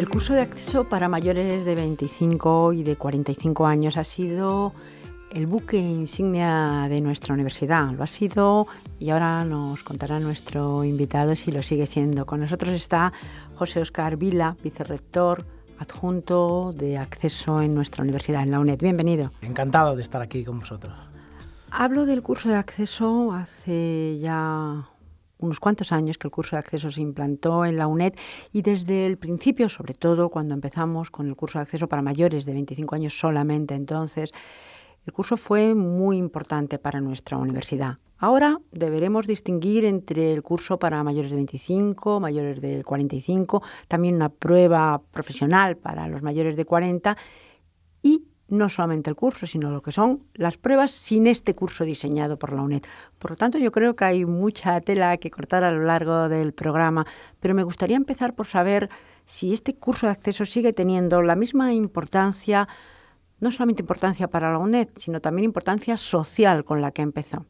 El curso de acceso para mayores de 25 y de 45 años ha sido el buque insignia de nuestra universidad. Lo ha sido y ahora nos contará nuestro invitado si lo sigue siendo. Con nosotros está José Óscar Vila, vicerrector adjunto de acceso en nuestra universidad, en la UNED. Bienvenido. Encantado de estar aquí con vosotros. Hablo del curso de acceso hace ya unos cuantos años que el curso de acceso se implantó en la UNED y desde el principio, sobre todo cuando empezamos con el curso de acceso para mayores de 25 años solamente, entonces el curso fue muy importante para nuestra universidad. Ahora deberemos distinguir entre el curso para mayores de 25, mayores de 45, también una prueba profesional para los mayores de 40 y no solamente el curso, sino lo que son las pruebas sin este curso diseñado por la UNED. Por lo tanto, yo creo que hay mucha tela que cortar a lo largo del programa, pero me gustaría empezar por saber si este curso de acceso sigue teniendo la misma importancia, no solamente importancia para la UNED, sino también importancia social con la que empezó.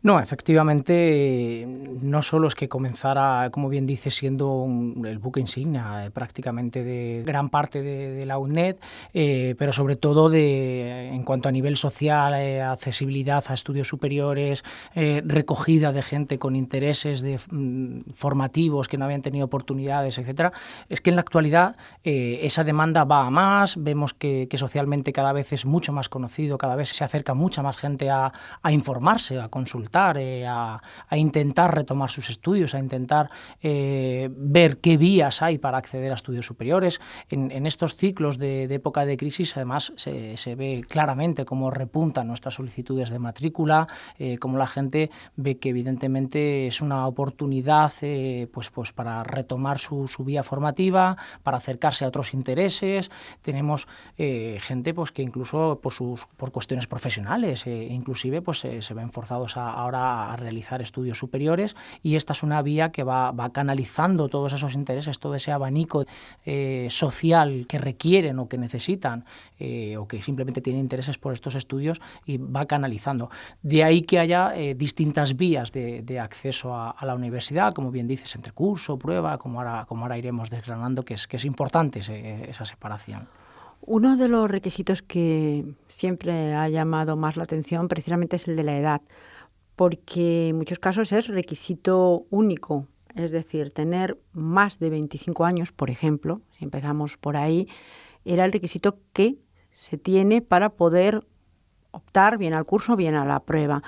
No, efectivamente, no solo es que comenzara, como bien dice, siendo el buque insignia prácticamente de gran parte de la UNED, pero sobre todo en cuanto a nivel social, accesibilidad a estudios superiores, recogida de gente con intereses formativos que no habían tenido oportunidades, etcétera. Es que en la actualidad esa demanda va a más, vemos que socialmente cada vez es mucho más conocido, cada vez se acerca mucha más gente a informarse, a consultar, a intentar retomar sus estudios, a intentar ver qué vías hay para acceder a estudios superiores. En estos ciclos de época de crisis, además, se ve claramente cómo repuntan nuestras solicitudes de matrícula, cómo la gente ve que evidentemente es una oportunidad pues para retomar su vía formativa, para acercarse a otros intereses. Tenemos gente pues que incluso por cuestiones profesionales, inclusive pues se ven forzados ahora a realizar estudios superiores, y esta es una vía que va canalizando todos esos intereses, todo ese abanico social que requieren o que necesitan o que simplemente tienen intereses por estos estudios, y va canalizando. De ahí que haya distintas vías de acceso a la universidad, como bien dices, entre curso, prueba, como ahora iremos desgranando, que es importante esa separación. Uno de los requisitos que siempre ha llamado más la atención precisamente es el de la edad, porque en muchos casos es requisito único, es decir, tener más de 25 años, por ejemplo, si empezamos por ahí, era el requisito que se tiene para poder optar bien al curso, bien a la prueba.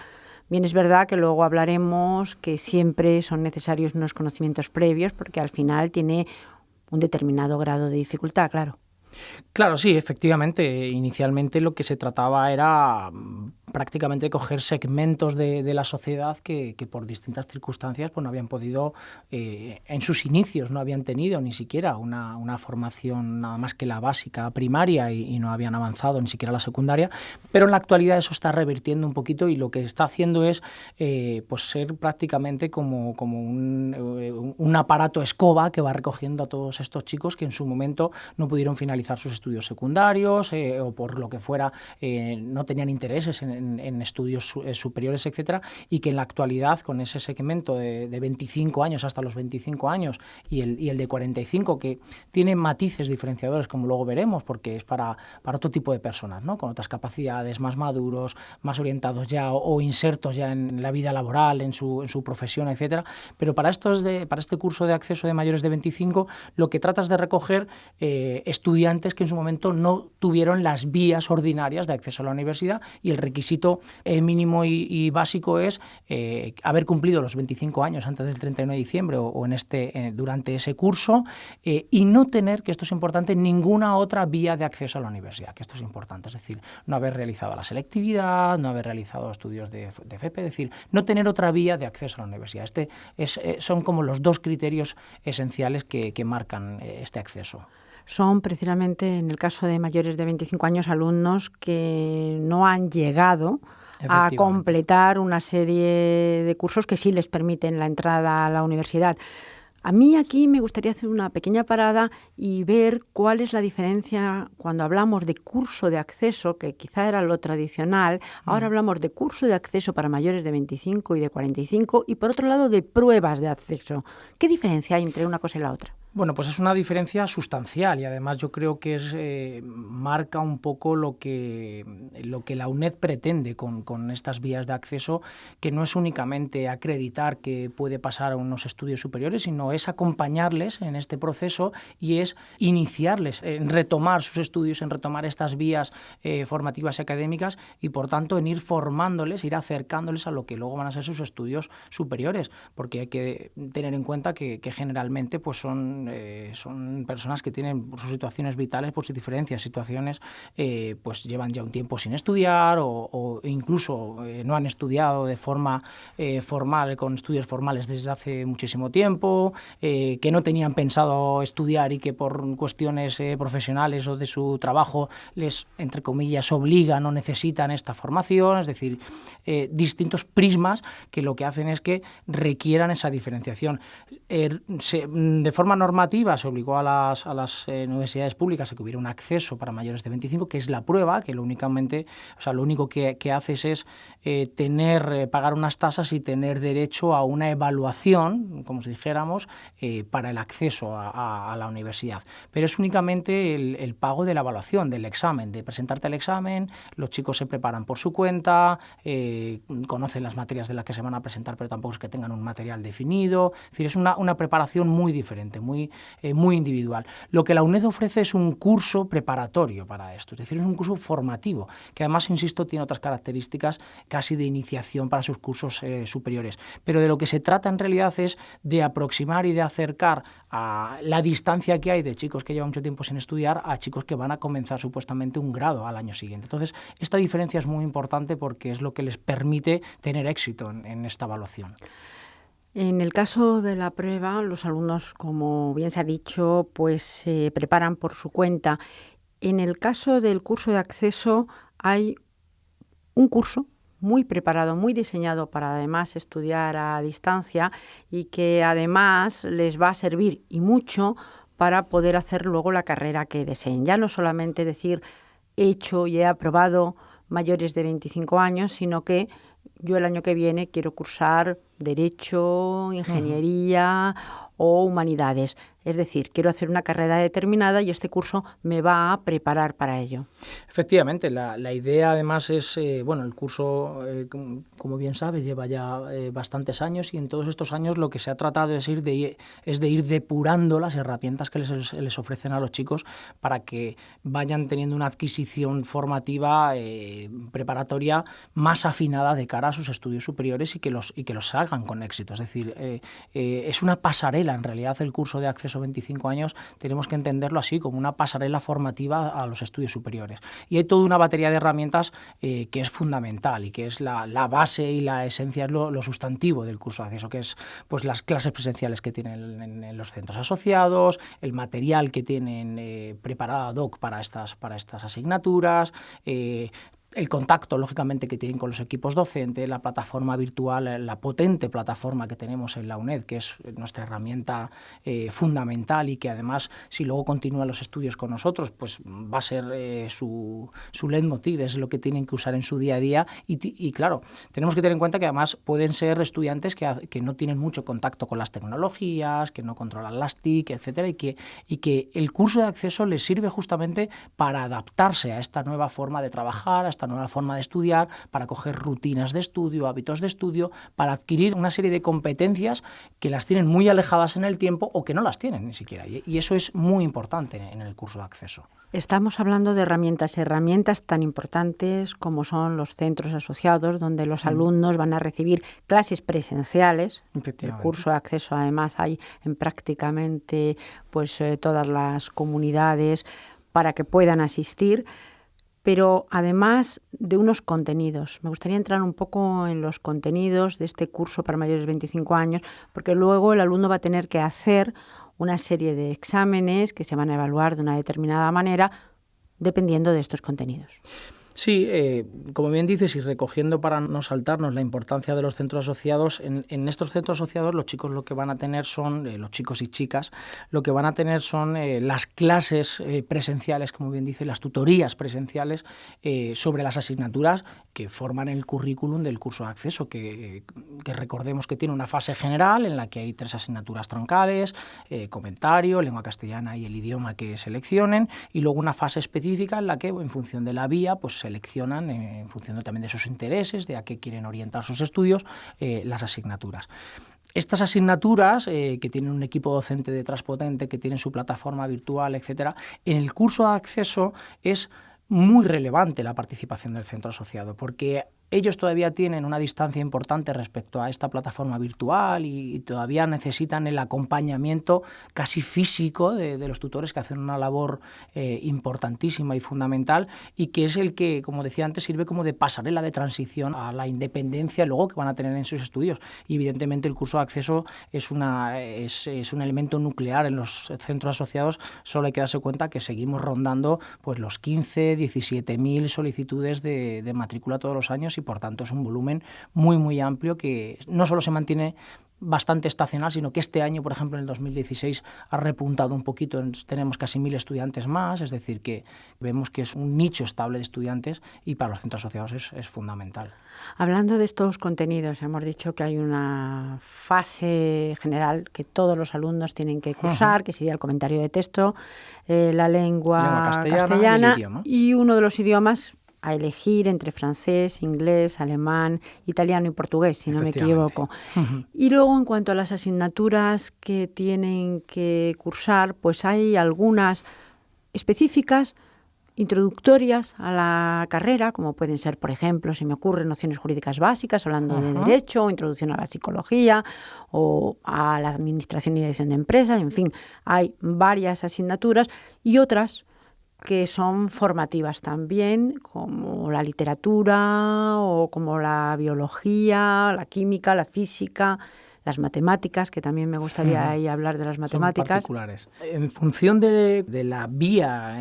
Bien, es verdad que luego hablaremos que siempre son necesarios unos conocimientos previos, porque al final tiene un determinado grado de dificultad, claro. Claro, sí, efectivamente. Inicialmente lo que se trataba era prácticamente coger segmentos de la sociedad que por distintas circunstancias pues no habían podido, en sus inicios no habían tenido ni siquiera una formación nada más que la básica primaria y no habían avanzado ni siquiera la secundaria, pero en la actualidad eso está revirtiendo un poquito, y lo que está haciendo es pues ser prácticamente como un aparato escoba que va recogiendo a todos estos chicos que en su momento no pudieron finalizar sus estudios secundarios o por lo que fuera no tenían intereses en estudios superiores, etcétera, y que en la actualidad, con ese segmento de 25 años hasta los 25 años y el de 45, que tiene matices diferenciadores, como luego veremos, porque es para otro tipo de personas, ¿no? Con otras capacidades, más maduros, más orientados ya o insertos ya en la vida laboral, en su profesión, etcétera. Pero para este curso de acceso de mayores de 25, lo que tratas de recoger estudiantes que en su momento no tuvieron las vías ordinarias de acceso a la universidad, y el requisito mínimo y básico es haber cumplido los 25 años antes del 31 de diciembre o durante ese curso, y no tener, que esto es importante, ninguna otra vía de acceso a la universidad, que esto es importante, es decir, no haber realizado la selectividad, no haber realizado estudios de FP, es decir, no tener otra vía de acceso a la universidad. Son como los dos criterios esenciales que marcan este acceso. Son precisamente, en el caso de mayores de 25 años, alumnos que no han llegado a completar una serie de cursos que sí les permiten la entrada a la universidad. A mí aquí me gustaría hacer una pequeña parada y ver cuál es la diferencia cuando hablamos de curso de acceso, que quizá era lo tradicional. Ahora hablamos de curso de acceso para mayores de 25 y de 45 y por otro lado de pruebas de acceso. ¿Qué diferencia hay entre una cosa y la otra? Bueno, pues es una diferencia sustancial y además yo creo que marca un poco lo que la UNED pretende con estas vías de acceso, que no es únicamente acreditar que puede pasar a unos estudios superiores, sino es acompañarles en este proceso y es iniciarles en retomar sus estudios, en retomar estas vías formativas y académicas y por tanto en ir formándoles, ir acercándoles a lo que luego van a ser sus estudios superiores, porque hay que tener en cuenta que generalmente pues son personas que tienen por sus situaciones vitales, por sus diferencias, situaciones, pues llevan ya un tiempo sin estudiar o incluso no han estudiado de forma formal, con estudios formales desde hace muchísimo tiempo, que no tenían pensado estudiar y que por cuestiones profesionales o de su trabajo les, entre comillas, obligan o necesitan esta formación, es decir, distintos prismas que lo que hacen es que requieran esa diferenciación. De forma normativa se obligó a las universidades públicas a que hubiera un acceso para mayores de 25, que es la prueba, que lo único que haces es pagar unas tasas y tener derecho a una evaluación, como si dijéramos, para el acceso a la universidad. Pero es únicamente el pago de la evaluación, del examen, de presentarte al examen, los chicos se preparan por su cuenta, conocen las materias de las que se van a presentar, pero tampoco es que tengan un material definido. Es decir, es una preparación muy diferente, muy individual. Lo que la UNED ofrece es un curso preparatorio para esto, es decir, es un curso formativo, que además, insisto, tiene otras características casi de iniciación para sus cursos superiores. Pero de lo que se trata en realidad es de aproximar y de acercar a la distancia que hay de chicos que llevan mucho tiempo sin estudiar a chicos que van a comenzar supuestamente un grado al año siguiente. Entonces, esta diferencia es muy importante porque es lo que les permite tener éxito en esta evaluación. En el caso de la prueba, los alumnos, como bien se ha dicho, pues se preparan por su cuenta. En el caso del curso de acceso hay un curso muy preparado, muy diseñado para además estudiar a distancia y que además les va a servir y mucho para poder hacer luego la carrera que deseen. Ya no solamente decir he hecho y he aprobado mayores de 25 años, sino que yo el año que viene quiero cursar Derecho, Ingeniería o Humanidades. Es decir, quiero hacer una carrera determinada y este curso me va a preparar para ello. Efectivamente, la idea además es, el curso, como bien sabes, lleva ya bastantes años y en todos estos años lo que se ha tratado es de ir depurando las herramientas que les ofrecen a los chicos para que vayan teniendo una adquisición formativa preparatoria más afinada de cara a sus estudios superiores y que los hagan con éxito. Es decir, es una pasarela, en realidad el curso de acceso 25 años tenemos que entenderlo así, como una pasarela formativa a los estudios superiores. Y hay toda una batería de herramientas que es fundamental y que es la base y la esencia, es lo sustantivo del curso de acceso, que es pues las clases presenciales que tienen en los centros asociados, el material que tienen preparado ad hoc para estas asignaturas, el contacto, lógicamente, que tienen con los equipos docentes, la plataforma virtual, la potente plataforma que tenemos en la UNED, que es nuestra herramienta fundamental y que además, si luego continúan los estudios con nosotros, pues va a ser su leitmotiv, es lo que tienen que usar en su día a día. Y claro, tenemos que tener en cuenta que además pueden ser estudiantes que no tienen mucho contacto con las tecnologías, que no controlan las TIC, etcétera, y que el curso de acceso les sirve justamente para adaptarse a esta nueva forma de trabajar, a esta nueva forma de estudiar, para coger rutinas de estudio, hábitos de estudio, para adquirir una serie de competencias que las tienen muy alejadas en el tiempo o que no las tienen ni siquiera. Y eso es muy importante en el curso de acceso. Estamos hablando de herramientas tan importantes como son los centros asociados, donde los alumnos van a recibir clases presenciales. El curso de acceso, además, hay en prácticamente todas las comunidades para que puedan asistir. Pero además de unos contenidos. Me gustaría entrar un poco en los contenidos de este curso para mayores de 25 años, porque luego el alumno va a tener que hacer una serie de exámenes que se van a evaluar de una determinada manera dependiendo de estos contenidos. Sí, como bien dices, y recogiendo para no saltarnos la importancia de los centros asociados, en estos centros asociados los chicos lo que van a tener son, los chicos y chicas, lo que van a tener son las clases presenciales, como bien dice, las tutorías presenciales sobre las asignaturas que forman el currículum del curso de acceso, que recordemos que tiene una fase general en la que hay 3 asignaturas troncales, comentario, lengua castellana y el idioma que seleccionen, y luego una fase específica en la que, en función de la vía, pues seleccionan, en función también de sus intereses, de a qué quieren orientar sus estudios, las asignaturas. Estas asignaturas, que tienen un equipo docente detrás potente, que tienen su plataforma virtual, etcétera, en el curso de acceso es muy relevante la participación del centro asociado, porque ellos todavía tienen una distancia importante respecto a esta plataforma virtual y todavía necesitan el acompañamiento casi físico de los tutores, que hacen una labor importantísima y fundamental, y que es el que, como decía antes, sirve como de pasarela de transición a la independencia luego que van a tener en sus estudios. Y evidentemente el curso de acceso es un elemento nuclear en los centros asociados. Solo hay que darse cuenta que seguimos rondando pues los 15, 17.000 solicitudes de matrícula todos los años, y por tanto es un volumen muy, muy amplio que no solo se mantiene bastante estacional, sino que este año, por ejemplo, en el 2016 ha repuntado un poquito, tenemos casi 1.000 estudiantes más, es decir, que vemos que es un nicho estable de estudiantes y para los centros asociados es fundamental. Hablando de estos contenidos, hemos dicho que hay una fase general que todos los alumnos tienen que cursar, que sería el comentario de texto, la lengua castellana y uno de los idiomas a elegir entre francés, inglés, alemán, italiano y portugués, si no me equivoco. Y luego, en cuanto a las asignaturas que tienen que cursar, pues hay algunas específicas, introductorias a la carrera, como pueden ser, por ejemplo, se me ocurren nociones jurídicas básicas, hablando de derecho, o introducción a la psicología, o a la administración y dirección de empresas, en fin, hay varias asignaturas y otras que son formativas también, como la literatura o como la biología, la química, la física, las matemáticas, que también me gustaría ahí hablar de las matemáticas. Son particulares. En función de la vía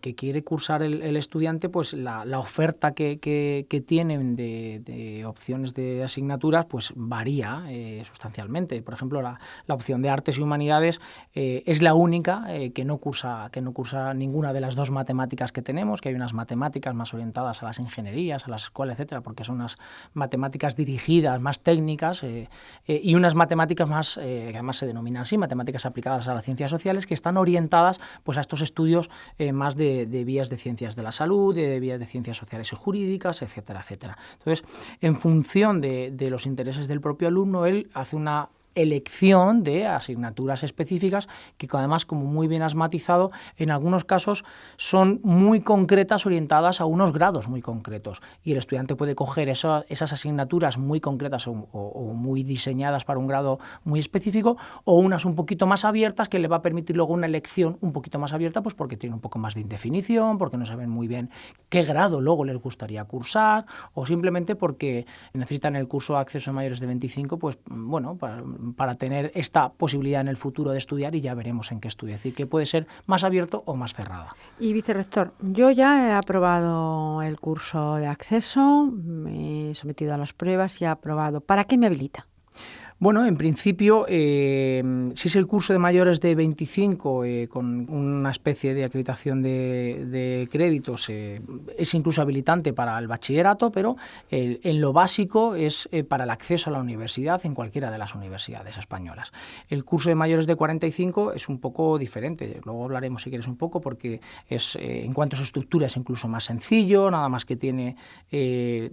que quiere cursar el estudiante, pues la oferta que tienen de opciones de asignaturas pues varía sustancialmente. Por ejemplo, la opción de Artes y Humanidades es la única que no cursa ninguna de las 2 matemáticas que tenemos, que hay unas matemáticas más orientadas a las ingenierías, a las escuelas, etcétera, porque son unas matemáticas dirigidas, más técnicas, y unas matemáticas más, que además se denominan así, matemáticas aplicadas a las ciencias sociales, que están orientadas pues, a estos estudios más de vías de ciencias de la salud, de vías de ciencias sociales y jurídicas, etcétera, etcétera. Entonces, en función de los intereses del propio alumno, él hace una elección de asignaturas específicas que además, como muy bien has matizado, en algunos casos son muy concretas, orientadas a unos grados muy concretos, y el estudiante puede coger esas asignaturas muy concretas o muy diseñadas para un grado muy específico, o unas un poquito más abiertas que le va a permitir luego una elección un poquito más abierta, pues porque tiene un poco más de indefinición, porque no saben muy bien qué grado luego les gustaría cursar, o simplemente porque necesitan el curso de acceso a mayores de 25, pues bueno, para tener esta posibilidad en el futuro de estudiar, y ya veremos en qué estudia. Es decir, que puede ser más abierto o más cerrada. Y vicerrector, yo ya he aprobado el curso de acceso, me he sometido a las pruebas y he aprobado. ¿Para qué me habilita? Bueno, en principio, si es el curso de mayores de 25 con una especie de acreditación de créditos, es incluso habilitante para el bachillerato, pero en lo básico es para el acceso a la universidad en cualquiera de las universidades españolas. El curso de mayores de 45 es un poco diferente, luego hablaremos si quieres un poco, porque es en cuanto a su estructura es incluso más sencillo, nada más que tiene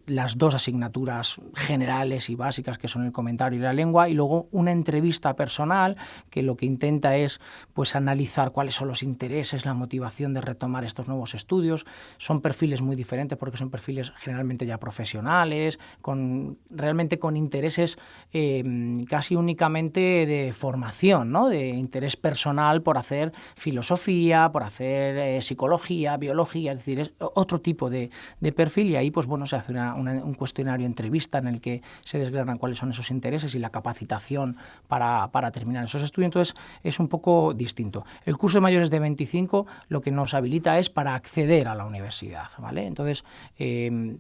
las 2 asignaturas generales y básicas, que son el comentario y la lengua, y luego una entrevista personal que lo que intenta es pues analizar cuáles son los intereses, la motivación de retomar estos nuevos estudios. Son perfiles muy diferentes porque son perfiles generalmente ya profesionales, realmente con intereses casi únicamente de formación, ¿no? De interés personal por hacer filosofía, por hacer psicología, biología, es decir, es otro tipo de perfil, y ahí pues bueno, se hace un cuestionario entrevista en el que se desgranan cuáles son esos intereses y la capacidad capacitación para terminar esos estudios. Entonces es un poco distinto. El curso de mayores de 25 lo que nos habilita es para acceder a la universidad, ¿vale? Entonces,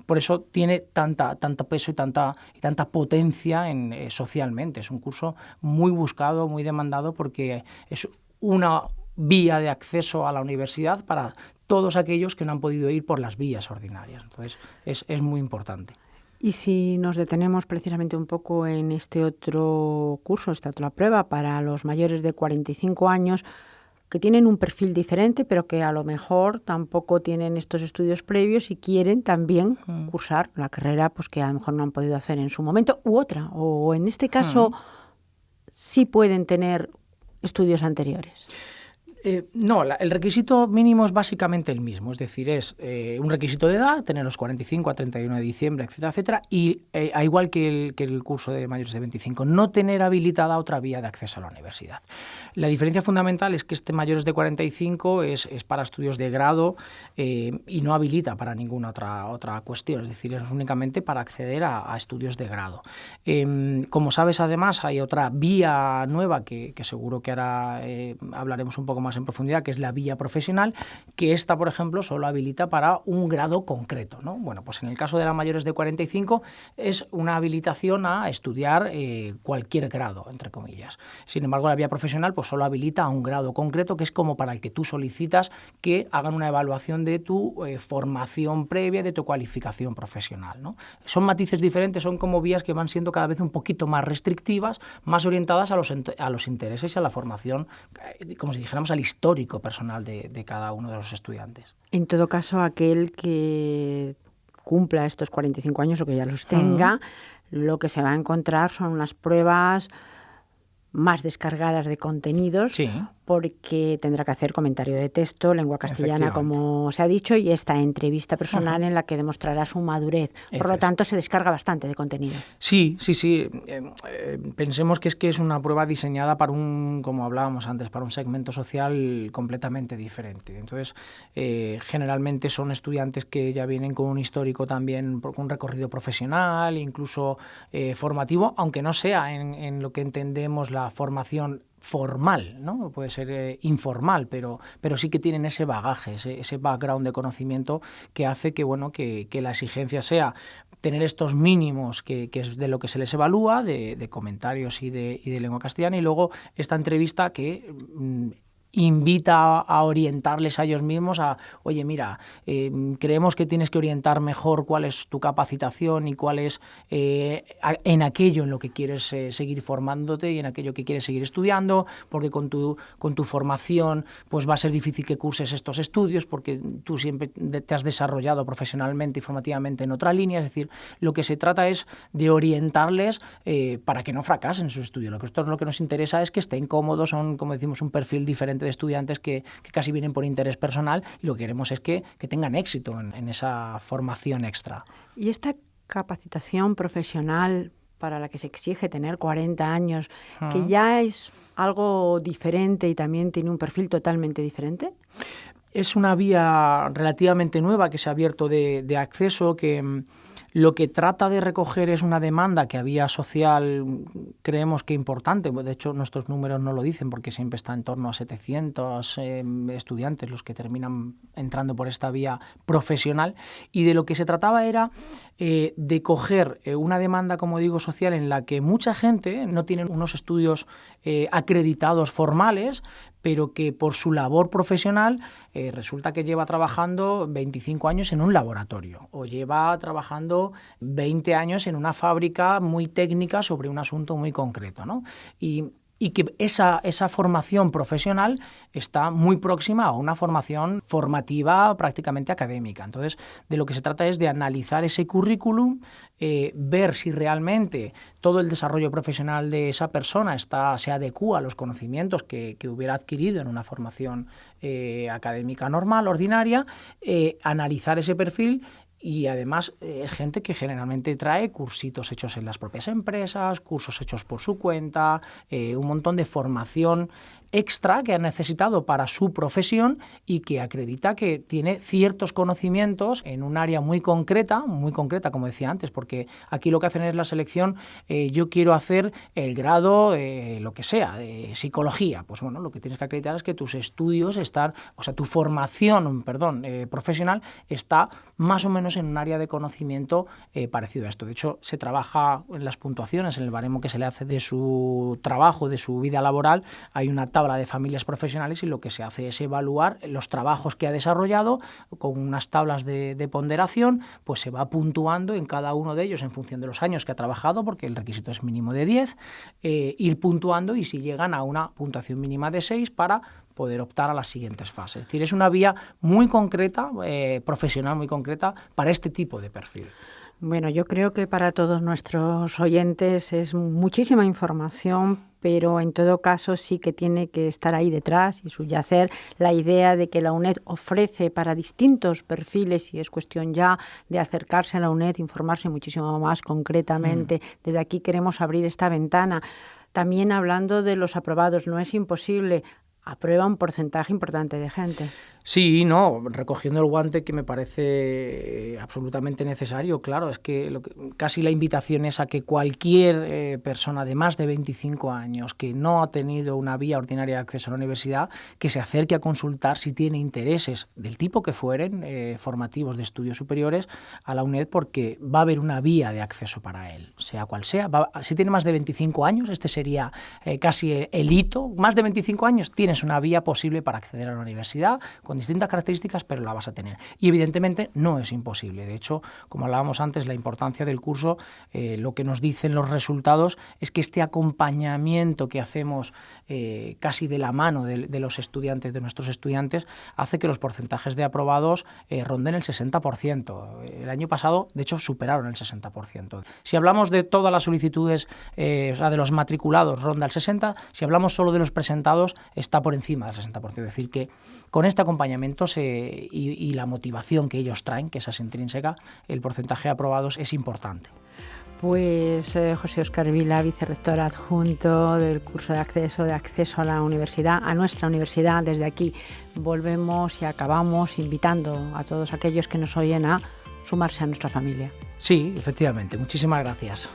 por eso tiene tanto peso y tanta potencia socialmente. Es un curso muy buscado, muy demandado, porque es una vía de acceso a la universidad para todos aquellos que no han podido ir por las vías ordinarias. Entonces, es muy importante. Y si nos detenemos precisamente un poco en este otro curso, esta otra prueba para los mayores de 45 años, que tienen un perfil diferente, pero que a lo mejor tampoco tienen estos estudios previos y quieren también cursar la carrera pues que a lo mejor no han podido hacer en su momento, u otra, o en este caso sí pueden tener estudios anteriores. No, el requisito mínimo es básicamente el mismo, es decir, es un requisito de edad, tener los 45 a 31 de diciembre, etcétera, etcétera, y a igual que el curso de mayores de 25, no tener habilitada otra vía de acceso a la universidad. La diferencia fundamental es que este mayores de 45 es para estudios de grado y no habilita para ninguna otra cuestión, es decir, es únicamente para acceder a estudios de grado. Como sabes, además, hay otra vía nueva que seguro que ahora hablaremos un poco más en profundidad, que es la vía profesional, que esta, por ejemplo, solo habilita para un grado concreto, ¿no? Bueno, pues en el caso de las mayores de 45 es una habilitación a estudiar cualquier grado, entre comillas. Sin embargo, la vía profesional pues solo habilita a un grado concreto, que es como para el que tú solicitas que hagan una evaluación de tu formación previa, de tu cualificación profesional, ¿no? Son matices diferentes, son como vías que van siendo cada vez un poquito más restrictivas, más orientadas a los intereses y a la formación, como si dijéramos, al histórico personal de cada uno de los estudiantes. En todo caso, aquel que cumpla estos 45 años o que ya los tenga, lo que se va a encontrar son unas pruebas más descargadas de contenidos, sí, porque tendrá que hacer comentario de texto, lengua castellana, como se ha dicho, y esta entrevista personal en la que demostrará su madurez. Por lo tanto, se descarga bastante de contenido. Sí. Pensemos que es una prueba diseñada para como hablábamos antes, para un segmento social completamente diferente. Entonces, generalmente son estudiantes que ya vienen con un histórico también, con un recorrido profesional, incluso formativo, aunque no sea en lo que entendemos la formación formal, ¿no? Puede ser informal, pero sí que tienen ese bagaje, ese background de conocimiento que hace que la exigencia sea tener estos mínimos que es de lo que se les evalúa, de comentarios y de lengua castellana, y luego esta entrevista que invita a orientarles a ellos mismos a, oye, mira, creemos que tienes que orientar mejor cuál es tu capacitación y cuál es en aquello en lo que quieres seguir formándote y en aquello que quieres seguir estudiando, porque con tu formación pues va a ser difícil que curses estos estudios porque tú siempre te has desarrollado profesionalmente y formativamente en otra línea. Es decir, lo que se trata es de orientarles para que no fracasen en sus estudios. Lo que nos interesa es que estén cómodos, son, como decimos, un perfil diferente de estudiantes que casi vienen por interés personal, y lo que queremos es que tengan éxito en esa formación extra. ¿Y esta capacitación profesional para la que se exige tener 40 años, que ya es algo diferente y también tiene un perfil totalmente diferente? Es una vía relativamente nueva que se ha abierto de acceso, que lo que trata de recoger es una demanda que había social, creemos que importante. De hecho, nuestros números no lo dicen porque siempre está en torno a 700 estudiantes los que terminan entrando por esta vía profesional. Y de lo que se trataba era de coger una demanda, como digo, social, en la que mucha gente no tiene unos estudios acreditados formales, pero que por su labor profesional resulta que lleva trabajando 25 años en un laboratorio o lleva trabajando 20 años en una fábrica muy técnica sobre un asunto muy concreto, ¿no? Y que esa formación profesional está muy próxima a una formación formativa prácticamente académica. Entonces, de lo que se trata es de analizar ese currículum, ver si realmente todo el desarrollo profesional de esa persona se adecúa a los conocimientos que hubiera adquirido en una formación académica normal, ordinaria, analizar ese perfil. Y además es gente que generalmente trae cursitos hechos en las propias empresas, cursos hechos por su cuenta, un montón de formación extra que ha necesitado para su profesión y que acredita que tiene ciertos conocimientos en un área muy concreta, como decía antes, porque aquí lo que hacen es la selección, yo quiero hacer el grado, lo que sea, de psicología. Pues bueno, lo que tienes que acreditar es que tus estudios están, o sea, tu formación, profesional está más o menos en un área de conocimiento parecido a esto. De hecho, se trabaja en las puntuaciones, en el baremo que se le hace de su trabajo, de su vida laboral, hay una tabla de familias profesionales y lo que se hace es evaluar los trabajos que ha desarrollado con unas tablas de ponderación, pues se va puntuando en cada uno de ellos en función de los años que ha trabajado, porque el requisito es mínimo de 10, ir puntuando y si llegan a una puntuación mínima de 6 para poder optar a las siguientes fases. Es decir, es una vía muy concreta, profesional muy concreta para este tipo de perfil. Bueno, yo creo que para todos nuestros oyentes es muchísima información, pero en todo caso sí que tiene que estar ahí detrás y subyacer la idea de que la UNED ofrece para distintos perfiles, y es cuestión ya de acercarse a la UNED, informarse muchísimo más concretamente. Desde aquí queremos abrir esta ventana. También hablando de los aprobados, no es imposible, aprueba un porcentaje importante de gente. Sí, no, recogiendo el guante que me parece absolutamente necesario, claro, es que casi la invitación es a que cualquier persona de más de 25 años que no ha tenido una vía ordinaria de acceso a la universidad, que se acerque a consultar si tiene intereses del tipo que fueren, formativos de estudios superiores, a la UNED, porque va a haber una vía de acceso para él, sea cual sea. Si tiene más de 25 años, este sería casi el hito, más de 25 años, tienes una vía posible para acceder a la universidad, con distintas características, pero la vas a tener. Y evidentemente no es imposible. De hecho, como hablábamos antes, la importancia del curso, lo que nos dicen los resultados es que este acompañamiento que hacemos casi de la mano de los estudiantes, de nuestros estudiantes, hace que los porcentajes de aprobados ronden el 60%. El año pasado, de hecho, superaron el 60%. Si hablamos de todas las solicitudes, o sea, de los matriculados, ronda el 60%. Si hablamos solo de los presentados, está por encima del 60%. Es decir, que con este acompañamiento y la motivación que ellos traen, que esa es intrínseca, el porcentaje de aprobados es importante. Pues José Óscar Vila, vicerrector adjunto del curso de acceso a la universidad, a nuestra universidad. Desde aquí volvemos y acabamos invitando a todos aquellos que nos oyen a sumarse a nuestra familia. Sí, efectivamente. Muchísimas gracias.